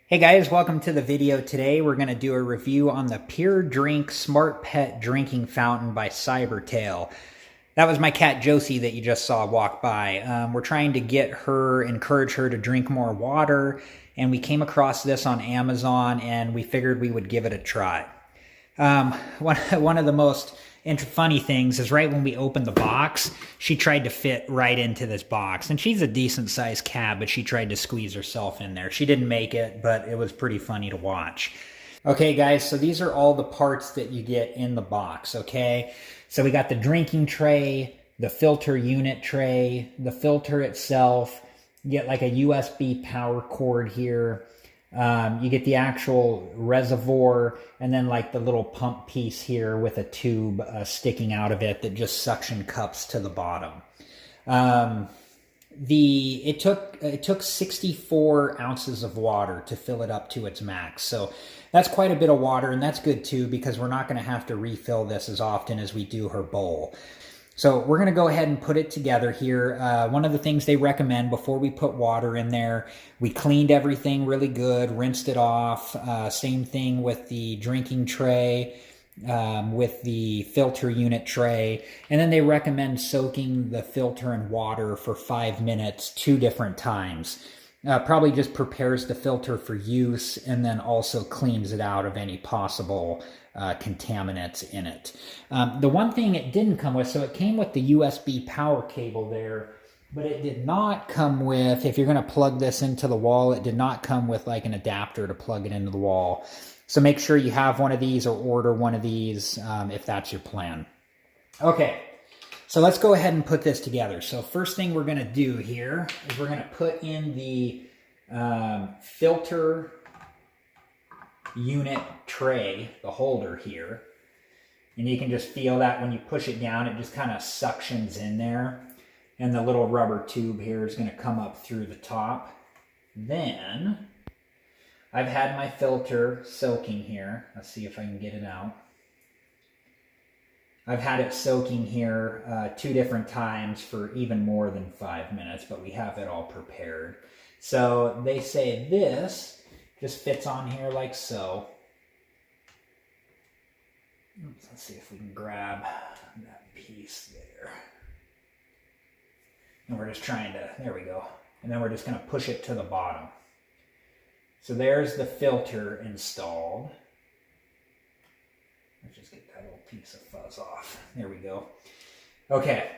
Hey guys, welcome to the video. Today we're going to do a review on the Pure Drink Smart Pet Drinking Fountain by Cybertail. That was my cat Josie that you just saw walk by. We're trying to encourage her to drink more water, and we came across this on Amazon and we figured we would give it a try. One of the most funny things is right when we opened the box, she tried to fit right into this box. And she's a decent sized cat, but she tried to squeeze herself in there. She didn't make it, but it was pretty funny to watch. Okay, guys, so these are all the parts that you get in the box, okay? So we got the drinking tray, the filter unit tray, the filter itself. You get like a USB power cord here. You get the actual reservoir and then like the little pump piece here with a tube sticking out of it that just suction cups to the bottom. It took 64 ounces of water to fill it up to its max. So that's quite a bit of water, and that's good too because we're not going to have to refill this as often as we do her bowl. So we're going to go ahead and put it together here. One of the things they recommend before we put water in there, we cleaned everything really good, rinsed it off. Same thing with the drinking tray, with the filter unit tray. And then they recommend soaking the filter in water for 5 minutes, 2 different times. Probably just prepares the filter for use and then also cleans it out of any possible contaminants in it. The one thing it didn't come with, so it came with the USB power cable there, but it did not come with, if you're going to plug this into the wall, it did not come with like an adapter to plug it into the wall. So make sure you have one of these or order one of these if that's your plan. Okay. So let's go ahead and put this together. So first thing we're going to do here is we're going to put in the filter unit tray, the holder here. And you can just feel that when you push it down, it just kind of suctions in there. And the little rubber tube here is going to come up through the top. Then I've had my filter soaking here. Let's see if I can get it out. I've had it soaking here 2 different times for even more than 5 minutes, but we have it all prepared. So they say this just fits on here like so. Oops, let's see if we can grab that piece there. And we're just trying to, there we go. And then we're just going to push it to the bottom. So there's the filter installed. Let's just get that little piece of fuzz off. There we go. Okay,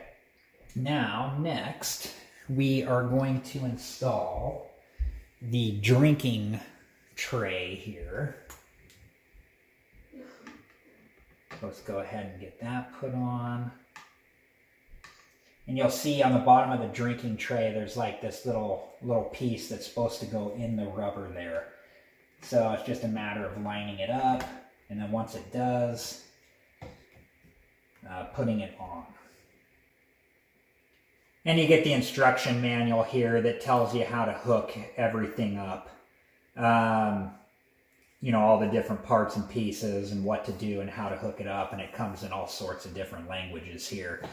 now next we are going to install the drinking tray here. Let's go ahead and get that put on. And you'll see on the bottom of the drinking tray there's like this little piece that's supposed to go in the rubber there. So it's just a matter of lining it up. And then once it does, putting it on. And you get the instruction manual here that tells you how to hook everything up. You know, all the different parts and pieces and what to do and how to hook it up. And it comes in all sorts of different languages here.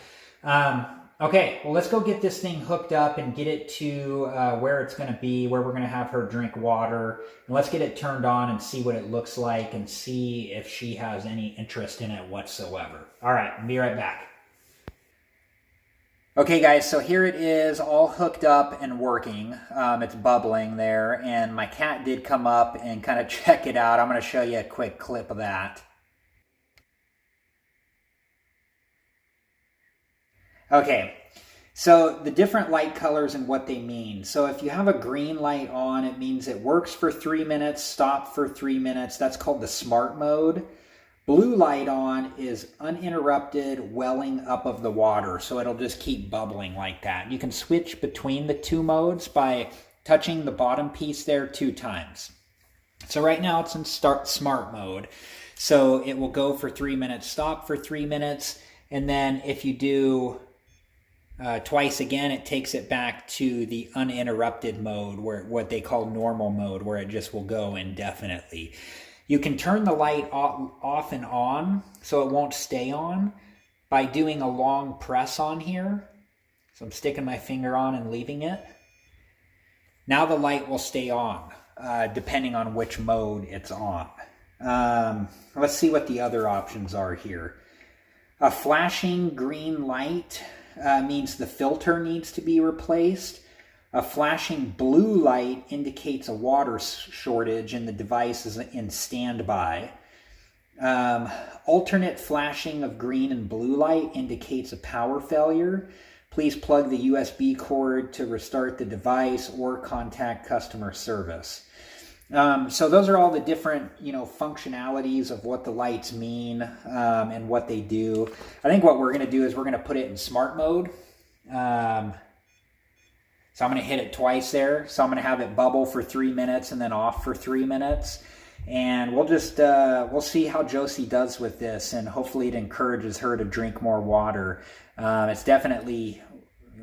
Okay, well, let's go get this thing hooked up and get it to where it's going to be, where we're going to have her drink water. And let's get it turned on and see what it looks like and see if she has any interest in it whatsoever. All right, I'll be right back. Okay, guys, so here it is all hooked up and working. It's bubbling there, and my cat did come up and kind of check it out. I'm going to show you a quick clip of that. Okay, so the different light colors and what they mean. So if you have a green light on, it means it works for 3 minutes, stop for 3 minutes. That's called the smart mode. Blue light on is uninterrupted welling up of the water, so it'll just keep bubbling like that. You can switch between the 2 modes by touching the bottom piece there 2 times. So right now it's in smart mode. So it will go for 3 minutes, stop for 3 minutes, and then if you do twice again, it takes it back to the uninterrupted mode, where what they call normal mode, where it just will go indefinitely. You can turn the light off and on so it won't stay on by doing a long press on here. So I'm sticking my finger on and leaving it. Now the light will stay on. depending on which mode it's on. Let's see what the other options are here. A flashing green light means the filter needs to be replaced. A flashing blue light indicates a water shortage and the device is in standby. Alternate flashing of green and blue light indicates a power failure. Please plug the USB cord to restart the device or contact customer service. So those are all the different, functionalities of what the lights mean and what they do. I think what we're going to do is we're going to put it in smart mode. So I'm going to hit it twice there. So I'm going to have it bubble for 3 minutes and then off for 3 minutes. And we'll just, we'll see how Josie does with this, and hopefully it encourages her to drink more water. It's definitely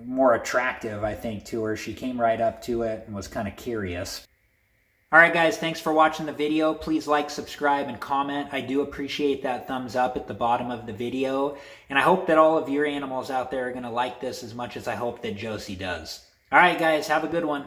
more attractive, I think, to her. She came right up to it and was kind of curious. All right, guys, thanks for watching the video. Please like, subscribe, and comment. I do appreciate that thumbs up at the bottom of the video. And I hope that all of your animals out there are going to like this as much as I hope that Josie does. All right, guys, have a good one.